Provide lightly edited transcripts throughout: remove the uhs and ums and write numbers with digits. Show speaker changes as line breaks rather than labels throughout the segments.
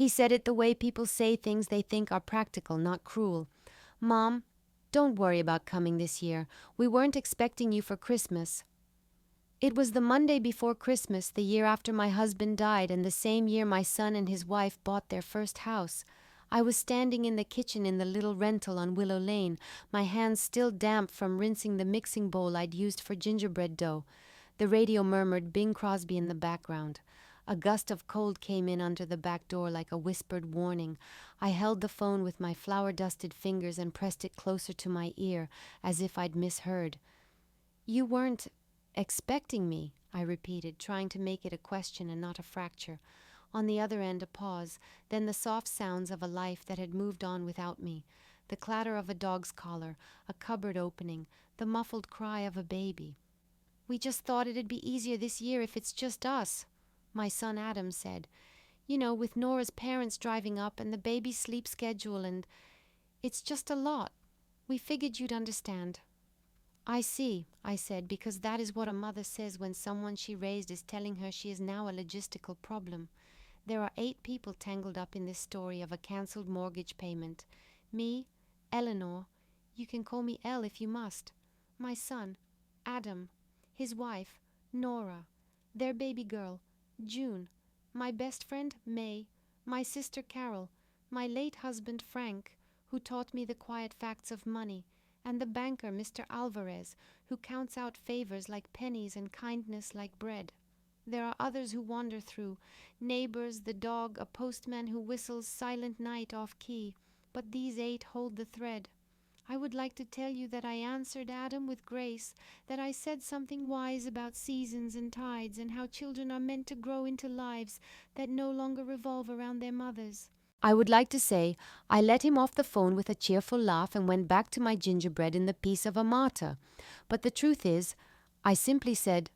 He said it the way people say things they think are practical, not cruel. Mom, don't worry about coming this year. We weren't expecting you for Christmas. It was the Monday before Christmas, the year after my husband died, and the same year my son and his wife bought their first house. I was standing in the kitchen in the little rental on Willow Lane, my hands still damp from rinsing the mixing bowl I'd used for gingerbread dough. The radio murmured Bing Crosby in the background. A gust of cold came in under the back door like a whispered warning. I held the phone with my flour-dusted fingers and pressed it closer to my ear, as if I'd misheard. You weren't expecting me, I repeated, trying to make it a question and not a fracture. On the other end, a pause, then the soft sounds of a life that had moved on without me. The clatter of a dog's collar, a cupboard opening, the muffled cry of a baby. We just thought it'd be easier this year if it's just us, my son Adam said. You know, with Nora's parents driving up and the baby's sleep schedule, and it's just a lot. We figured you'd understand. I see, I said, because that is what a mother says when someone she raised is telling her she is now a logistical problem. There are 8 people tangled up in this story of a cancelled mortgage payment. Me, Eleanor, you can call me Elle if you must, my son, Adam, his wife, Nora, their baby girl, June, my best friend, May, my sister Carol, my late husband, Frank, who taught me the quiet facts of money, and the banker, Mr. Alvarez, who counts out favors like pennies and kindness like bread. There are others who wander through, neighbors, the dog, a postman who whistles Silent Night off key, but these 8 hold the thread. I would like to tell you that I answered Adam with grace, that I said something wise about seasons and tides and how children are meant to grow into lives that no longer revolve around their mothers. I would like to say I let him off the phone with a cheerful laugh and went back to my gingerbread in the peace of a martyr. But the truth is, I simply said,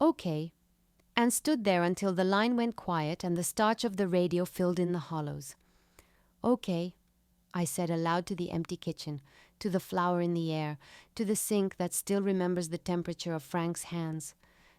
"Okay," and stood there until the line went quiet and the starch of the radio filled in the hollows. "Okay," I said aloud to the empty kitchen, to the flour in the air, to the sink that still remembers the temperature of Frank's hands.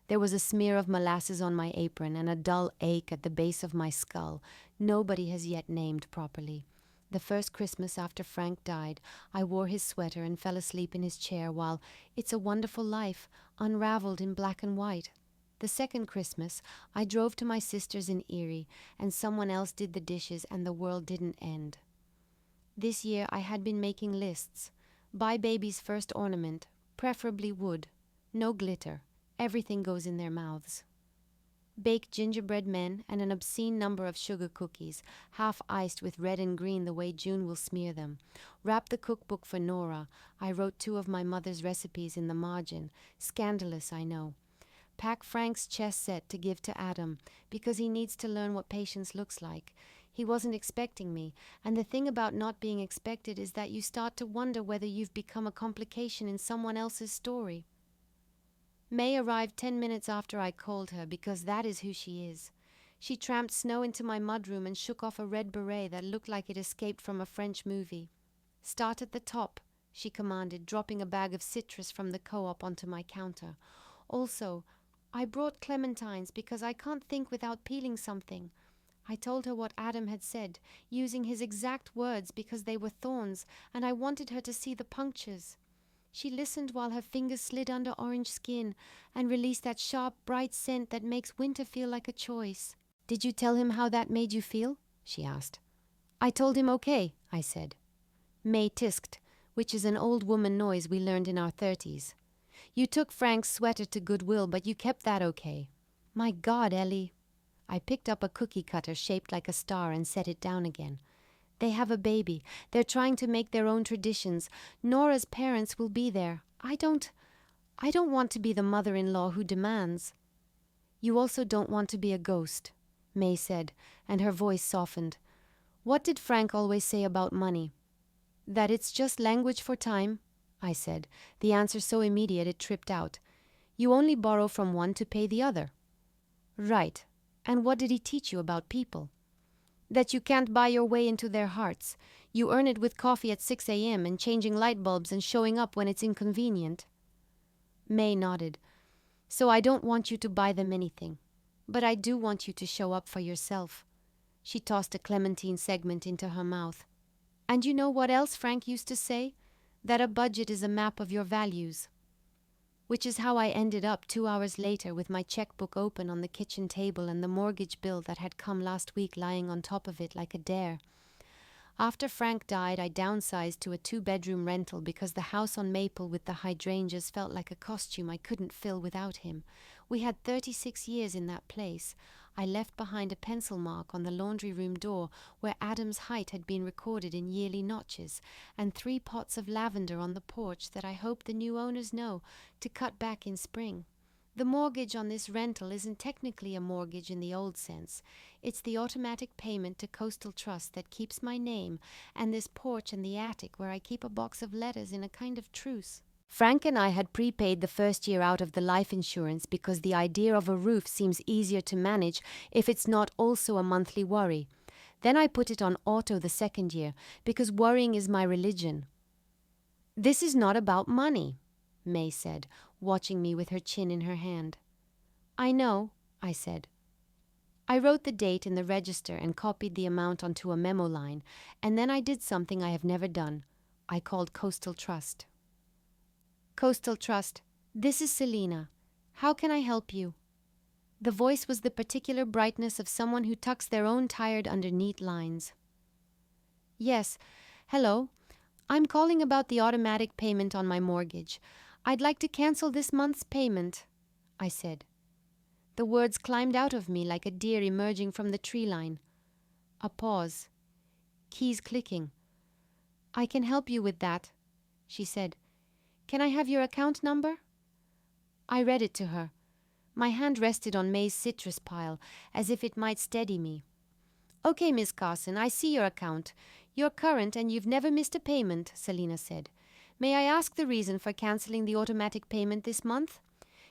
There was a smear of molasses on my apron and a dull ache at the base of my skull, nobody has yet named properly. The first Christmas after Frank died, I wore his sweater and fell asleep in his chair while It's a Wonderful Life unraveled in black and white. The second Christmas, I drove to my sister's in Erie, and someone else did the dishes and the world didn't end. This year I had been making lists. Buy baby's first ornament, preferably wood. No glitter. Everything goes in their mouths. Bake gingerbread men and an obscene number of sugar cookies, half iced with red and green the way June will smear them. Wrap the cookbook for Nora. I wrote 2 of my mother's recipes in the margin. Scandalous, I know. Pack Frank's chess set to give to Adam, because he needs to learn what patience looks like. He wasn't expecting me, and the thing about not being expected is that you start to wonder whether you've become a complication in someone else's story. May arrived 10 minutes after I called her, because that is who she is. She tramped snow into my mudroom and shook off a red beret that looked like it escaped from a French movie. "Start at the top," she commanded, dropping a bag of citrus from the co-op onto my counter. "Also, I brought clementines because I can't think without peeling something." I told her what Adam had said, using his exact words because they were thorns, and I wanted her to see the punctures. She listened while her fingers slid under orange skin and released that sharp, bright scent that makes winter feel like a choice. "Did you tell him how that made you feel?" she asked. "I told him okay," I said. May tisked, which is an old woman noise we learned in our 30s. "You took Frank's sweater to Goodwill, but you kept that okay." "My God, Ellie." I picked up a cookie cutter shaped like a star and set it down again. "They have a baby. They're trying to make their own traditions. Nora's parents will be there. I don't want to be the mother-in-law who demands." "You also don't want to be a ghost," May said, and her voice softened. "What did Frank always say about money?" "That it's just language for time," I said, the answer so immediate it tripped out. "You only borrow from one to pay the other." "Right. And what did he teach you about people?" "That you can't buy your way into their hearts. You earn it with coffee at 6 a.m. and changing light bulbs and showing up when it's inconvenient." May nodded. "So I don't want you to buy them anything. But I do want you to show up for yourself." She tossed a clementine segment into her mouth. And you know what else Frank used to say? That a budget is a map of your values. Which is how I ended up 2 hours later with my checkbook open on the kitchen table and the mortgage bill that had come last week lying on top of it like a dare. After Frank died, I downsized to a 2-bedroom rental because the house on Maple with the hydrangeas felt like a costume I couldn't fill without him. We had 36 years in that place. I left behind a pencil mark on the laundry room door where Adam's height had been recorded in yearly notches, and 3 pots of lavender on the porch that I hope the new owners know to cut back in spring. The mortgage on this rental isn't technically a mortgage in the old sense. It's the automatic payment to Coastal Trust that keeps my name, and this porch and the attic where I keep a box of letters in a kind of truce. Frank and I had prepaid the first year out of the life insurance because the idea of a roof seems easier to manage if it's not also a monthly worry. Then I put it on auto the second year because worrying is my religion. This is not about money, May said, watching me with her chin in her hand. I know, I said. I wrote the date in the register and copied the amount onto a memo line, and then I did something I have never done. I called Coastal Trust. Coastal Trust, this is Selina. How can I help you? The voice was the particular brightness of someone who tucks their own tired under neat lines. Yes, hello. I'm calling about the automatic payment on my mortgage. I'd like to cancel this month's payment, I said. The words climbed out of me like a deer emerging from the tree line. A pause. Keys clicking. I can help you with that, she said. Can I have your account number? I read it to her. My hand rested on May's citrus pile, as if it might steady me. Okay, Miss Carson, I see your account. You're current and you've never missed a payment, Selina said. May I ask the reason for cancelling the automatic payment this month?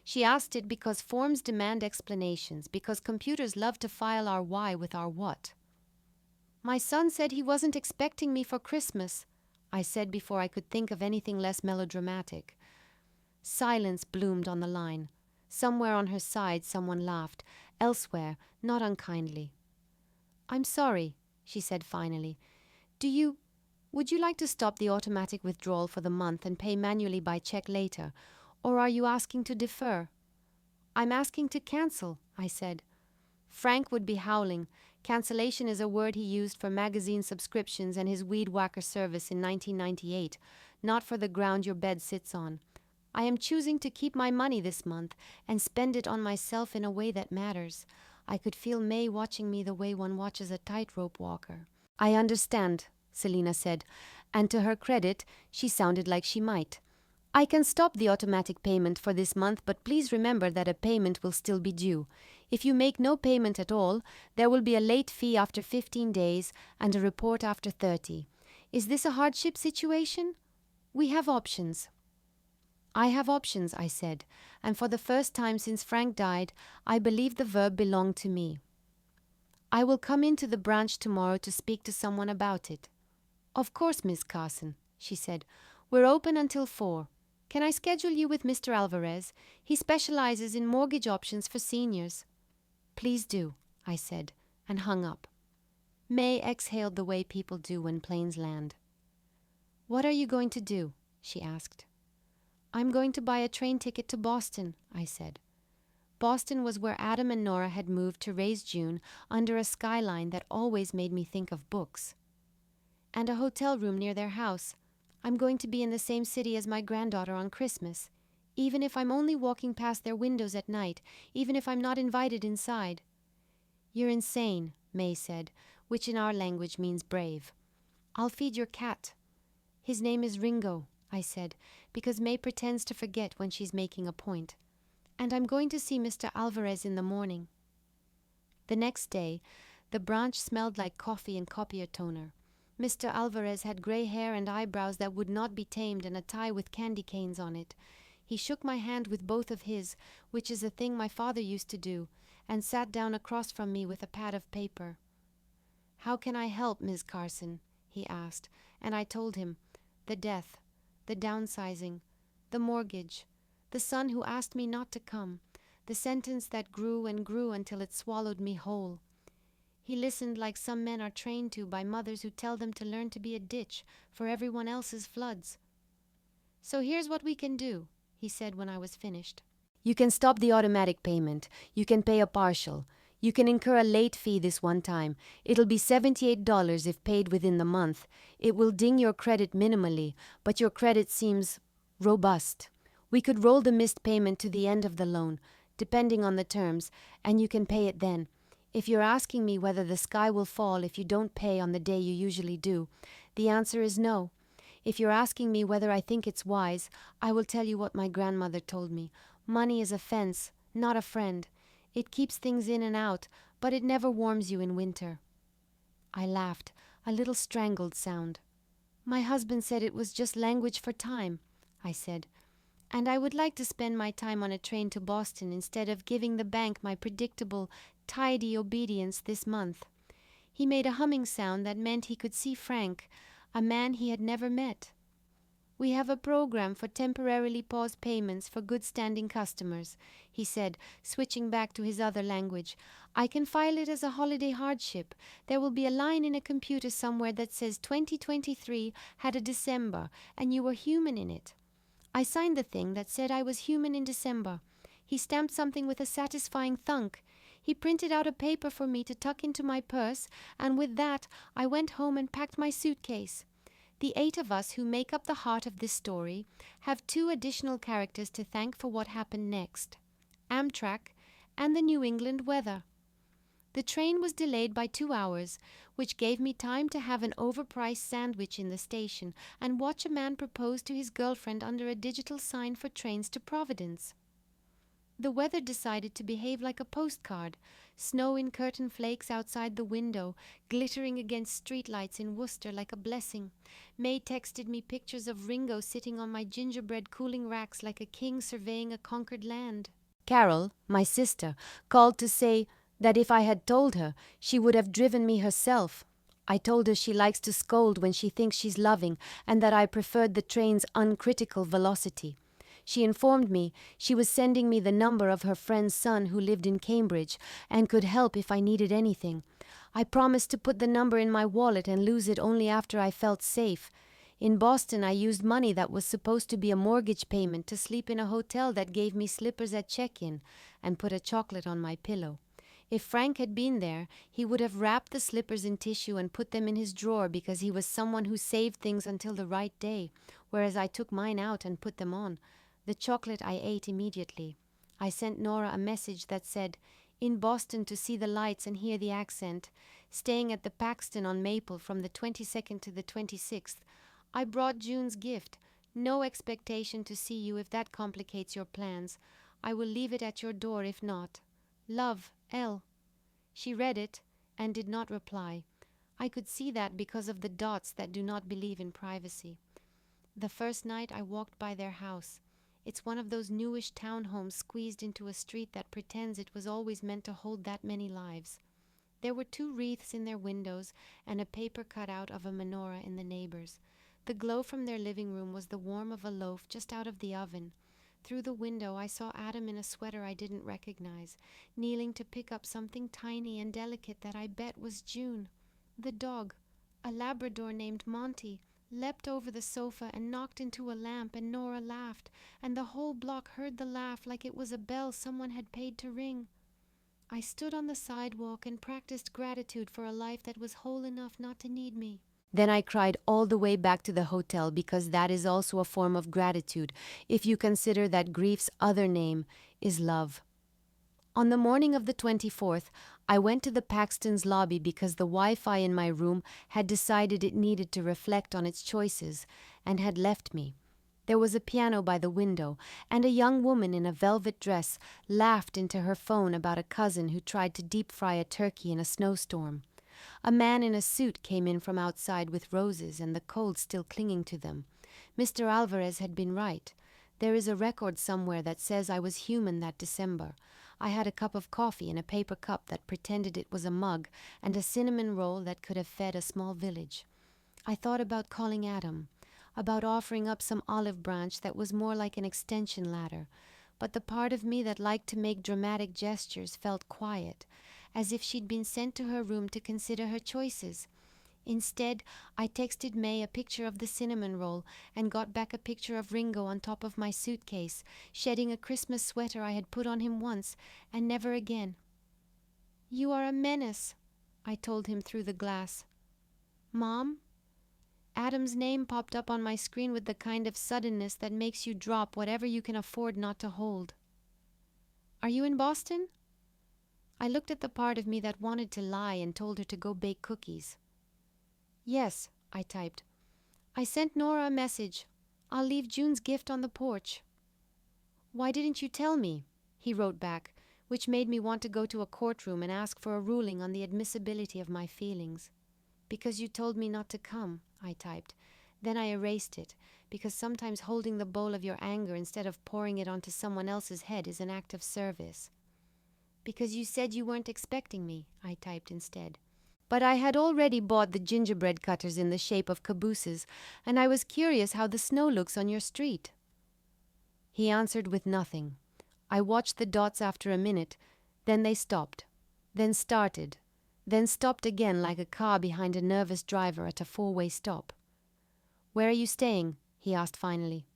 She asked it because forms demand explanations, because computers love to file our why with our what. My son said he wasn't expecting me for Christmas, I said before I could think of anything less melodramatic. Silence bloomed on the line. Somewhere on her side someone laughed, elsewhere, not unkindly. I'm sorry, she said finally. Would you like to stop the automatic withdrawal for the month and pay manually by check later, or are you asking to defer? I'm asking to cancel, I said. Frank would be howling. Cancellation is a word he used for magazine subscriptions and his weed whacker service in 1998, not for the ground your bed sits on. I am choosing to keep my money this month and spend it on myself in a way that matters. I could feel May watching me the way one watches a tightrope walker. I understand, Selina said, and to her credit, she sounded like she might. I can stop the automatic payment for this month, but please remember that a payment will still be due. If you make no payment at all, there will be a late fee after 15 days and a report after 30. Is this a hardship situation? We have options. I have options, I said, and for the first time since Frank died, I believed the verb belonged to me. I will come into the branch tomorrow to speak to someone about it. Of course, Miss Carson, she said. We're open until 4. Can I schedule you with Mr. Alvarez? He specializes in mortgage options for seniors. Please do, I said, and hung up. May exhaled the way people do when planes land. What are you going to do? She asked. I'm going to buy a train ticket to Boston, I said. Boston was where Adam and Nora had moved to raise June under a skyline that always made me think of books. And a hotel room near their house. I'm going to be in the same city as my granddaughter on Christmas, even if I'm only walking past their windows at night, even if I'm not invited inside. You're insane, May said, which in our language means brave. I'll feed your cat. His name is Ringo, I said, because May pretends to forget when she's making a point. And I'm going to see Mr. Alvarez in the morning. The next day, the branch smelled like coffee and copier toner. Mr. Alvarez had grey hair and eyebrows that would not be tamed and a tie with candy canes on it. He shook my hand with both of his, which is a thing my father used to do, and sat down across from me with a pad of paper. How can I help, Miss Carson? He asked, and I told him. The death, the downsizing, the mortgage, the son who asked me not to come, the sentence that grew and grew until it swallowed me whole. He listened like some men are trained to by mothers who tell them to learn to be a ditch for everyone else's floods. "So here's what we can do," he said when I was finished. "You can stop the automatic payment. You can pay a partial. You can incur a late fee this one time. It'll be $78 if paid within the month. It will ding your credit minimally, but your credit seems robust. We could roll the missed payment to the end of the loan, depending on the terms, and you can pay it then. If you're asking me whether the sky will fall if you don't pay on the day you usually do, the answer is no. If you're asking me whether I think it's wise, I will tell you what my grandmother told me. Money is a fence, not a friend. It keeps things in and out, but it never warms you in winter." I laughed, a little strangled sound. "My husband said it was just language for time," I said. "And I would like to spend my time on a train to Boston instead of giving the bank my predictable, tidy obedience this month." He made a humming sound that meant he could see Frank, a man he had never met. "We have a program for temporarily paused payments for good-standing customers," he said, switching back to his other language. "I can file it as a holiday hardship. There will be a line in a computer somewhere that says 2023 had a December, and you were human in it." I signed the thing that said I was human in December. He stamped something with a satisfying thunk. He printed out a paper for me to tuck into my purse, and with that I went home and packed my suitcase. The 8 of us who make up the heart of this story have 2 additional characters to thank for what happened next: Amtrak and the New England weather. The train was delayed by 2 hours, which gave me time to have an overpriced sandwich in the station and watch a man propose to his girlfriend under a digital sign for trains to Providence. The weather decided to behave like a postcard: snow in curtain flakes outside the window, glittering against streetlights in Worcester like a blessing. May texted me pictures of Ringo sitting on my gingerbread cooling racks like a king surveying a conquered land. Carol, my sister, called to say that if I had told her, she would have driven me herself. I told her she likes to scold when she thinks she's loving, and that I preferred the train's uncritical velocity. She informed me she was sending me the number of her friend's son who lived in Cambridge and could help if I needed anything. I promised to put the number in my wallet and lose it only after I felt safe. In Boston, I used money that was supposed to be a mortgage payment to sleep in a hotel that gave me slippers at check-in and put a chocolate on my pillow. If Frank had been there, he would have wrapped the slippers in tissue and put them in his drawer because he was someone who saved things until the right day, whereas I took mine out and put them on. The chocolate I ate immediately. I sent Nora a message that said, "In Boston to see the lights and hear the accent. Staying at the Paxton on Maple from the 22nd to the 26th. I brought June's gift. No expectation to see you if that complicates your plans. I will leave it at your door if not. Love, L." She read it and did not reply. I could see that because of the dots that do not believe in privacy. The first night I walked by their house. It's one of those newish townhomes squeezed into a street that pretends it was always meant to hold that many lives. There were 2 wreaths in their windows and a paper cutout of a menorah in the neighbors. The glow from their living room was the warmth of a loaf just out of the oven. Through the window I saw Adam in a sweater I didn't recognize, kneeling to pick up something tiny and delicate that I bet was June. The dog, a Labrador named Monty, leapt over the sofa and knocked into a lamp, and Nora laughed, and the whole block heard the laugh like it was a bell someone had paid to ring. I stood on the sidewalk and practiced gratitude for a life that was whole enough not to need me. Then I cried all the way back to the hotel because that is also a form of gratitude, if you consider that grief's other name is love. On the morning of the 24th, I went to the Paxton's lobby because the Wi-Fi in my room had decided it needed to reflect on its choices and had left me. There was a piano by the window, and a young woman in a velvet dress laughed into her phone about a cousin who tried to deep fry a turkey in a snowstorm. A man in a suit came in from outside with roses and the cold still clinging to them. Mr. Alvarez had been right. There is a record somewhere that says I was human that December. I had a cup of coffee in a paper cup that pretended it was a mug, and a cinnamon roll that could have fed a small village. I thought about calling Adam, about offering up some olive branch that was more like an extension ladder, but the part of me that liked to make dramatic gestures felt quiet, as if she'd been sent to her room to consider her choices. Instead, I texted May a picture of the cinnamon roll and got back a picture of Ringo on top of my suitcase, shedding a Christmas sweater I had put on him once and never again. "You are a menace," I told him through the glass. "Mom?" Adam's name popped up on my screen with the kind of suddenness that makes you drop whatever you can afford not to hold. "Are you in Boston?" I looked at the part of me that wanted to lie and told her to go bake cookies. "Yes," I typed. "I sent Nora a message. I'll leave June's gift on the porch." "Why didn't you tell me?" he wrote back, which made me want to go to a courtroom and ask for a ruling on the admissibility of my feelings. "Because you told me not to come," I typed. Then I erased it, because sometimes holding the bowl of your anger instead of pouring it onto someone else's head is an act of service. "Because you said you weren't expecting me," I typed instead. But I had already bought the gingerbread cutters in the shape of cabooses, and I was curious how the snow looks on your street. He answered with nothing. I watched the dots after a minute, then they stopped, then started, then stopped again like a car behind a nervous driver at a four-way stop. "Where are you staying?" he asked finally.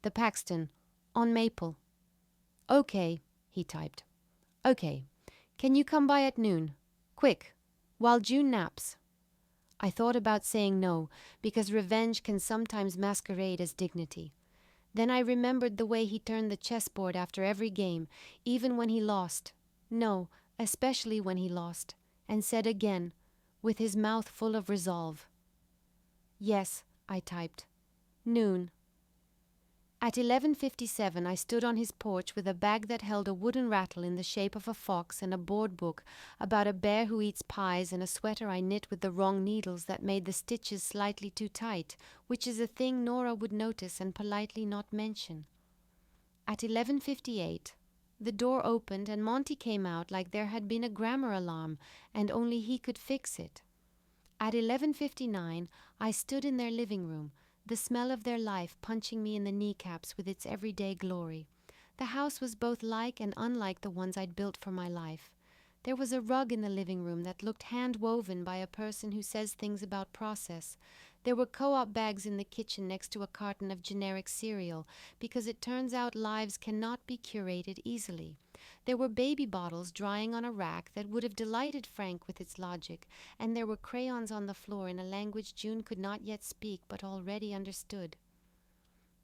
"The Paxton, on Maple." "Okay," he typed. "Okay. Can you come by at noon? Quick, while June naps." I thought about saying no, because revenge can sometimes masquerade as dignity. Then I remembered the way he turned the chessboard after every game, even when he lost. No, especially when he lost, and said again, with his mouth full of resolve. "Yes," I typed. "Noon." At 11:57 I stood on his porch with a bag that held a wooden rattle in the shape of a fox and a board book about a bear who eats pies and a sweater I knit with the wrong needles that made the stitches slightly too tight, which is a thing Nora would notice and politely not mention. At 11:58 the door opened and Monty came out like there had been a grammar alarm and only he could fix it. At 11:59 I stood in their living room, the smell of their life punching me in the kneecaps with its everyday glory. The house was both like and unlike the ones I'd built for my life. There was a rug in the living room that looked hand-woven by a person who says things about process. There were co-op bags in the kitchen next to a carton of generic cereal, because it turns out lives cannot be curated easily. There were baby bottles drying on a rack that would have delighted Frank with its logic, and there were crayons on the floor in a language June could not yet speak but already understood.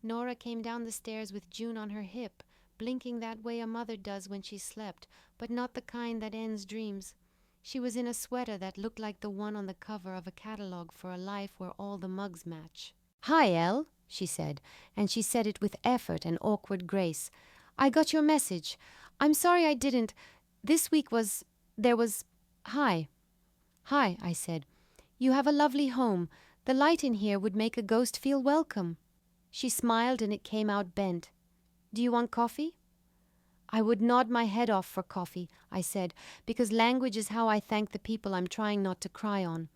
Nora came down the stairs with June on her hip, blinking that way a mother does when she slept, but not the kind that ends dreams. She was in a sweater that looked like the one on the cover of a catalogue for a life where all the mugs match. "Hi, Elle," she said, and she said it with effort and awkward grace. "I got your message. I'm sorry I didn't. This week there was... Hi." "Hi," I said. "You have a lovely home. The light in here would make a ghost feel welcome." She smiled and it came out bent. "Do you want coffee?" I would nod my head off for coffee, I said, because language is how I thank the people I'm trying not to cry on.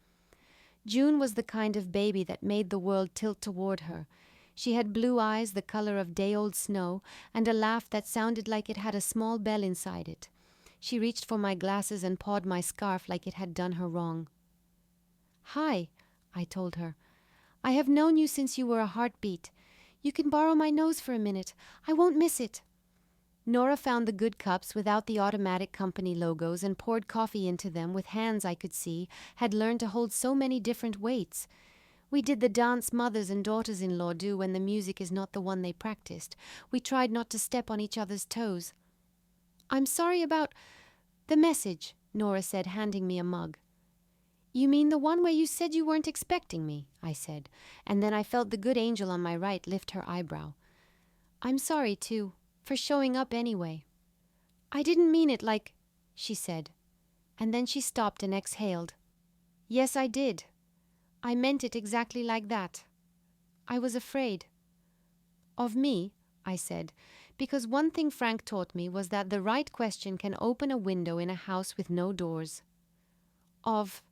June was the kind of baby that made the world tilt toward her. She had blue eyes the color of day-old snow and a laugh that sounded like it had a small bell inside it. She reached for my glasses and pawed my scarf like it had done her wrong. "Hi," I told her. "I have known you since you were a heartbeat. You can borrow my nose for a minute. I won't miss it." Nora found the good cups without the automatic company logos and poured coffee into them with hands I could see had learned to hold so many different weights. We did the dance mothers and daughters-in-law do when the music is not the one they practiced. We tried not to step on each other's toes. "I'm sorry about the message," Nora said, handing me a mug. "You mean the one where you said you weren't expecting me?" I said, and then I felt the good angel on my right lift her eyebrow. "I'm sorry, too, for showing up anyway." "I didn't mean it like," she said, and then she stopped and exhaled. "Yes, I did. I meant it exactly like that. I was afraid." "Of me?" I said, because one thing Frank taught me was that the right question can open a window in a house with no doors. "Of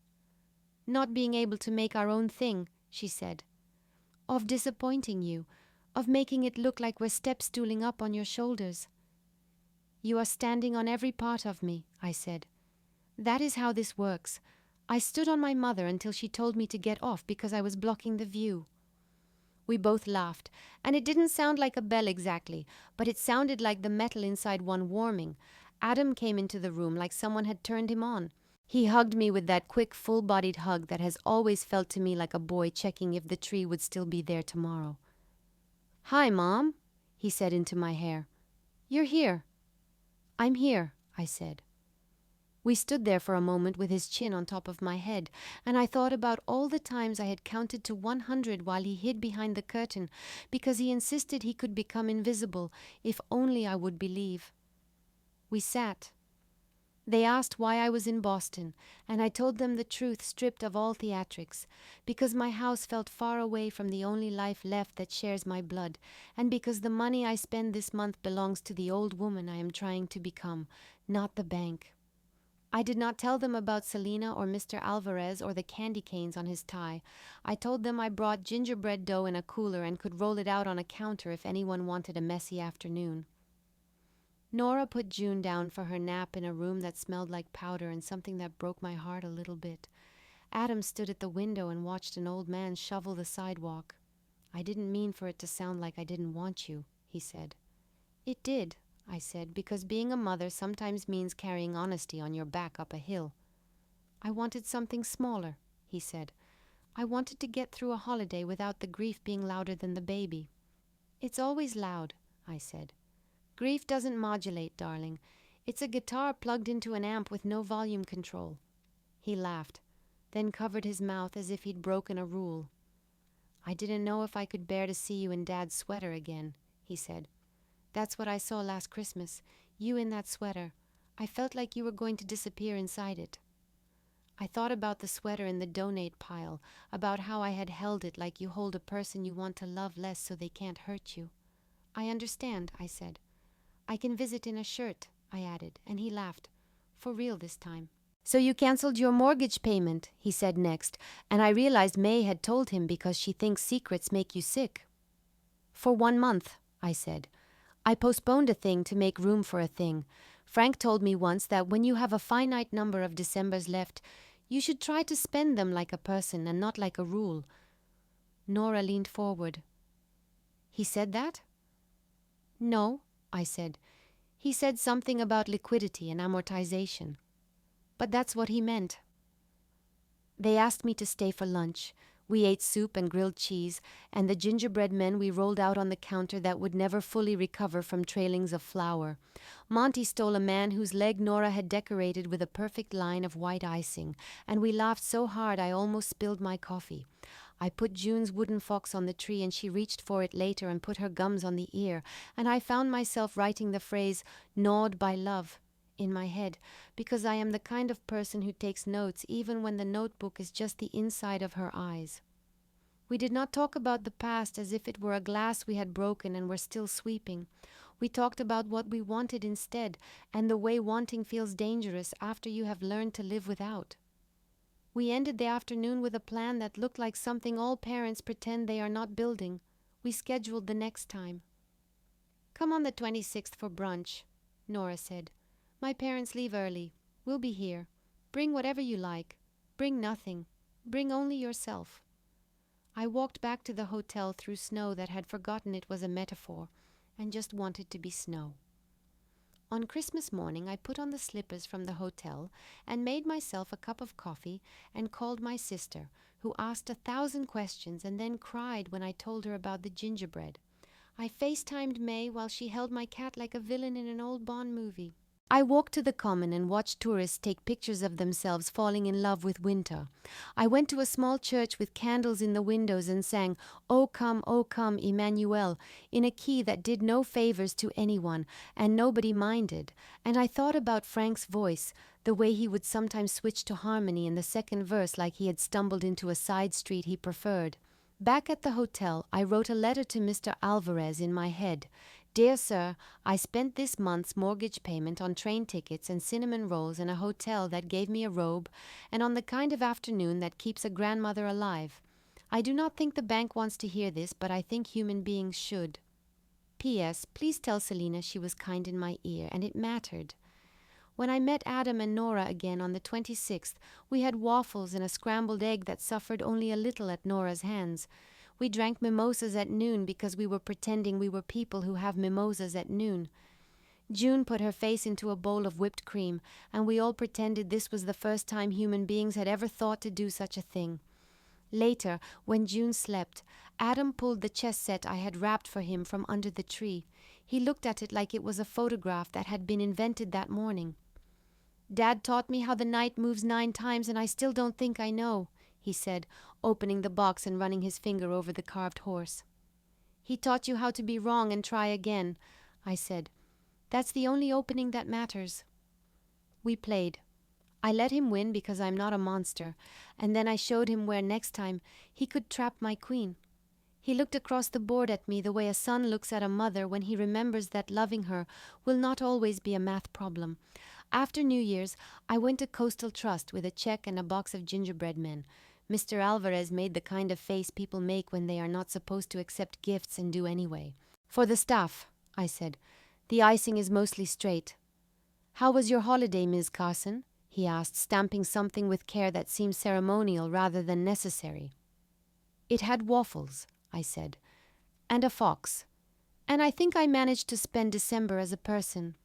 not being able to make our own thing," she said. "Of disappointing you, of making it look like we're step-stooling up on your shoulders." "You are standing on every part of me," I said. That is how this works. I stood on my mother until she told me to get off because I was blocking the view." We both laughed, and it didn't sound like a bell exactly, but it sounded like the metal inside one warming. Adam came into the room like someone had turned him on. He hugged me with that quick, full-bodied hug that has always felt to me like a boy checking if the tree would still be there tomorrow. "Hi, Mom," he said into my hair. "You're here." "I'm here," I said. We stood there for a moment with his chin on top of my head, and I thought about all the times I had counted to 100 while he hid behind the curtain because he insisted he could become invisible if only I would believe. We sat. They asked why I was in Boston, and I told them the truth stripped of all theatrics, because my house felt far away from the only life left that shares my blood, and because the money I spend this month belongs to the old woman I am trying to become, not the bank. I did not tell them about Selena or Mr. Alvarez or the candy canes on his tie. I told them I brought gingerbread dough in a cooler and could roll it out on a counter if anyone wanted a messy afternoon. Nora put June down for her nap in a room that smelled like powder and something that broke my heart a little bit. Adam stood at the window and watched an old man shovel the sidewalk. "I didn't mean for it to sound like I didn't want you," he said. "It did," I said, "because being a mother sometimes means carrying honesty on your back up a hill." "I wanted something smaller," he said. "I wanted to get through a holiday without the grief being louder than the baby." "It's always loud," I said. "Grief doesn't modulate, darling. It's a guitar plugged into an amp with no volume control." He laughed, then covered his mouth as if he'd broken a rule. "I didn't know if I could bear to see you in Dad's sweater again," he said. "That's what I saw last Christmas, you in that sweater. I felt like you were going to disappear inside it." I thought about the sweater in the donate pile, about how I had held it like you hold a person you want to love less so they can't hurt you. "I understand," I said. "I can visit in a shirt," I added, and he laughed. For real this time. "So you canceled your mortgage payment," he said next, and I realized May had told him because she thinks secrets make you sick. "For 1 month," I said. "I postponed a thing to make room for a thing. Frank told me once that when you have a finite number of Decembers left, you should try to spend them like a person and not like a rule." Nora leaned forward. "He said that?" "No," I said. "He said something about liquidity and amortization. But that's what he meant." They asked me to stay for lunch. We ate soup and grilled cheese, and the gingerbread men we rolled out on the counter that would never fully recover from trailings of flour. Monty stole a man whose leg Nora had decorated with a perfect line of white icing, and we laughed so hard I almost spilled my coffee. I put June's wooden fox on the tree and she reached for it later and put her gums on the ear, and I found myself writing the phrase, "gnawed by love," in my head, because I am the kind of person who takes notes even when the notebook is just the inside of her eyes. We did not talk about the past as if it were a glass we had broken and were still sweeping. We talked about what we wanted instead, and the way wanting feels dangerous after you have learned to live without. We ended the afternoon with a plan that looked like something all parents pretend they are not building. We scheduled the next time. "Come on the 26th for brunch," Nora said. "My parents leave early. We'll be here. Bring whatever you like. Bring nothing. Bring only yourself." I walked back to the hotel through snow that had forgotten it was a metaphor and just wanted to be snow. On Christmas morning, I put on the slippers from the hotel and made myself a cup of coffee and called my sister, who asked 1,000 questions and then cried when I told her about the gingerbread. I FaceTimed May while she held my cat like a villain in an old Bond movie. I walked to the common and watched tourists take pictures of themselves falling in love with winter. I went to a small church with candles in the windows and sang, O come, Emmanuel," in a key that did no favors to anyone, and nobody minded. And I thought about Frank's voice, the way he would sometimes switch to harmony in the second verse like he had stumbled into a side street he preferred. Back at the hotel, I wrote a letter to Mr. Alvarez in my head. "Dear Sir, I spent this month's mortgage payment on train tickets and cinnamon rolls in a hotel that gave me a robe and on the kind of afternoon that keeps a grandmother alive. I do not think the bank wants to hear this, but I think human beings should. P.S. Please tell Selena she was kind in my ear, and it mattered. When I met Adam and Nora again on the 26th, we had waffles and a scrambled egg that suffered only a little at Nora's hands. We drank mimosas at noon because we were pretending we were people who have mimosas at noon. June put her face into a bowl of whipped cream, and we all pretended this was the first time human beings had ever thought to do such a thing. Later, when June slept, Adam pulled the chess set I had wrapped for him from under the tree. He looked at it like it was a photograph that had been invented that morning. "Dad taught me how the night moves 9 times, and I still don't think I know," he said, opening the box and running his finger over the carved horse. "He taught you how to be wrong and try again," I said. "That's the only opening that matters." We played. I let him win because I'm not a monster, and then I showed him where next time he could trap my queen. He looked across the board at me the way a son looks at a mother when he remembers that loving her will not always be a math problem. After New Year's, I went to Coastal Trust with a check and a box of gingerbread men. Mr. Alvarez made the kind of face people make when they are not supposed to accept gifts and do anyway. "For the staff," I said. "The icing is mostly straight." "How was your holiday, Ms. Carson?" he asked, stamping something with care that seemed ceremonial rather than necessary. "It had waffles," I said, "and a fox. And I think I managed to spend December as a person."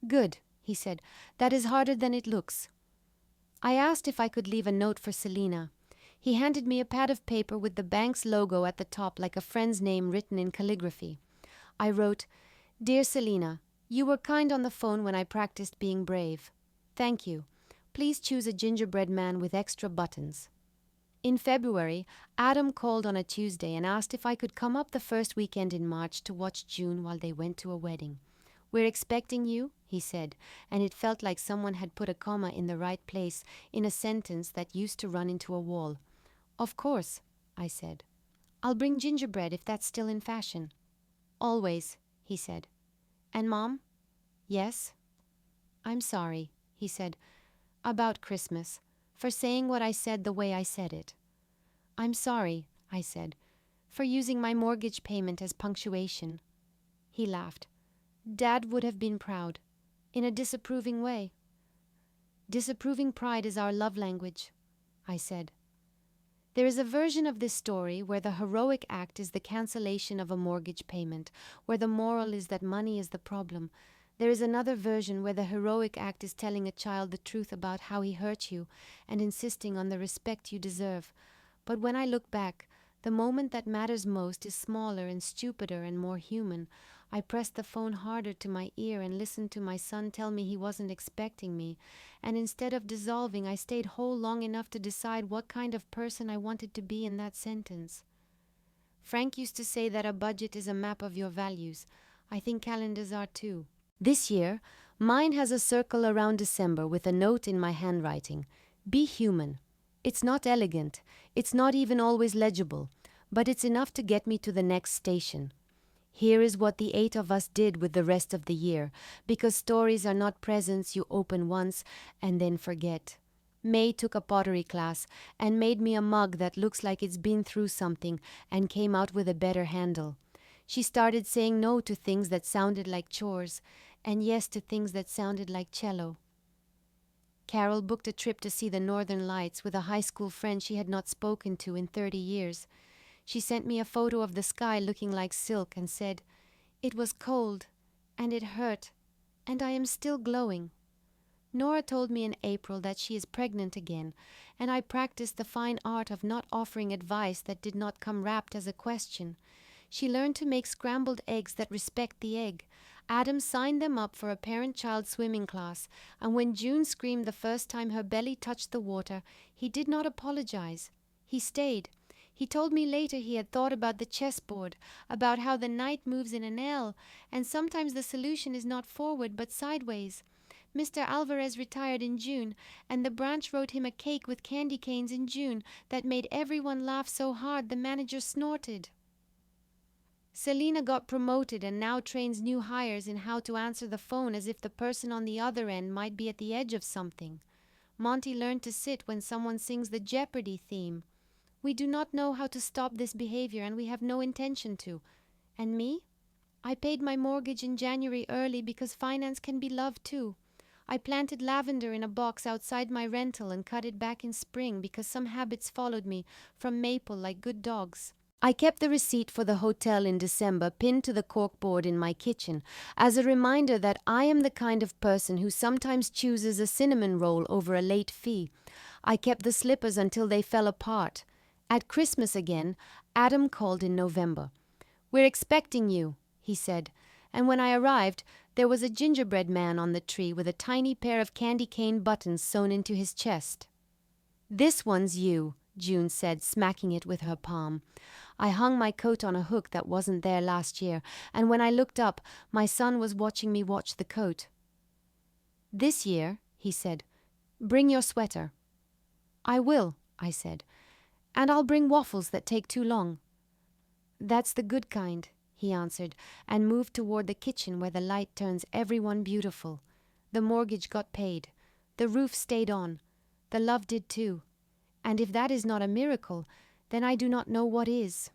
"Good," he said. "That is harder than it looks." I asked if I could leave a note for Selina. He handed me a pad of paper with the bank's logo at the top like a friend's name written in calligraphy. I wrote, "Dear Selina, you were kind on the phone when I practiced being brave. Thank you. Please choose a gingerbread man with extra buttons." In February, Adam called on a Tuesday and asked if I could come up the first weekend in March to watch June while they went to a wedding. "We're expecting you," he said, and it felt like someone had put a comma in the right place in a sentence that used to run into a wall. "Of course," I said. "I'll bring gingerbread if that's still in fashion." "Always," he said. "And Mom?" "Yes?" "I'm sorry," he said, "about Christmas, for saying what I said the way I said it." "I'm sorry," I said, "for using my mortgage payment as punctuation." He laughed. "Dad would have been proud, in a disapproving way." "Disapproving pride is our love language," I said. There is a version of this story where the heroic act is the cancellation of a mortgage payment, where the moral is that money is the problem. There is another version where the heroic act is telling a child the truth about how he hurt you and insisting on the respect you deserve. But when I look back, the moment that matters most is smaller and stupider and more human. I pressed the phone harder to my ear and listened to my son tell me he wasn't expecting me, and instead of dissolving, I stayed whole long enough to decide what kind of person I wanted to be in that sentence. Frank used to say that a budget is a map of your values. I think calendars are too. This year, mine has a circle around December with a note in my handwriting. Be human. It's not elegant. It's not even always legible, but it's enough to get me to the next station. Here is what the 8 of us did with the rest of the year, because stories are not presents you open once and then forget. May took a pottery class and made me a mug that looks like it's been through something and came out with a better handle. She started saying no to things that sounded like chores and yes to things that sounded like cello. Carol booked a trip to see the Northern Lights with a high school friend she had not spoken to in 30 years. She sent me a photo of the sky looking like silk and said, "It was cold, and it hurt, and I am still glowing." Nora told me in April that she is pregnant again, and I practiced the fine art of not offering advice that did not come wrapped as a question. She learned to make scrambled eggs that respect the egg. Adam signed them up for a parent-child swimming class, and when June screamed the first time her belly touched the water, he did not apologize. He stayed. He told me later he had thought about the chessboard, about how the knight moves in an L, and sometimes the solution is not forward but sideways. Mr. Alvarez retired in June, and the branch wrote him a cake with candy canes in June that made everyone laugh so hard the manager snorted. Selina got promoted and now trains new hires in how to answer the phone as if the person on the other end might be at the edge of something. Monty learned to sit when someone sings the Jeopardy theme. We do not know how to stop this behavior, and we have no intention to. And me? I paid my mortgage in January early because finance can be love too. I planted lavender in a box outside my rental and cut it back in spring because some habits followed me from maple like good dogs. I kept the receipt for the hotel in December pinned to the corkboard in my kitchen as a reminder that I am the kind of person who sometimes chooses a cinnamon roll over a late fee. I kept the slippers until they fell apart. At Christmas again, Adam called in November. "We're expecting you," he said, and when I arrived, there was a gingerbread man on the tree with a tiny pair of candy cane buttons sewn into his chest. "This one's you," June said, smacking it with her palm. I hung my coat on a hook that wasn't there last year, and when I looked up, my son was watching me watch the coat. "This year," he said, "bring your sweater." "I will," I said, "and I'll bring waffles that take too long." "That's the good kind," he answered, and moved toward the kitchen where the light turns everyone beautiful. The mortgage got paid. The roof stayed on. The love did too. And if that is not a miracle, then I do not know what is.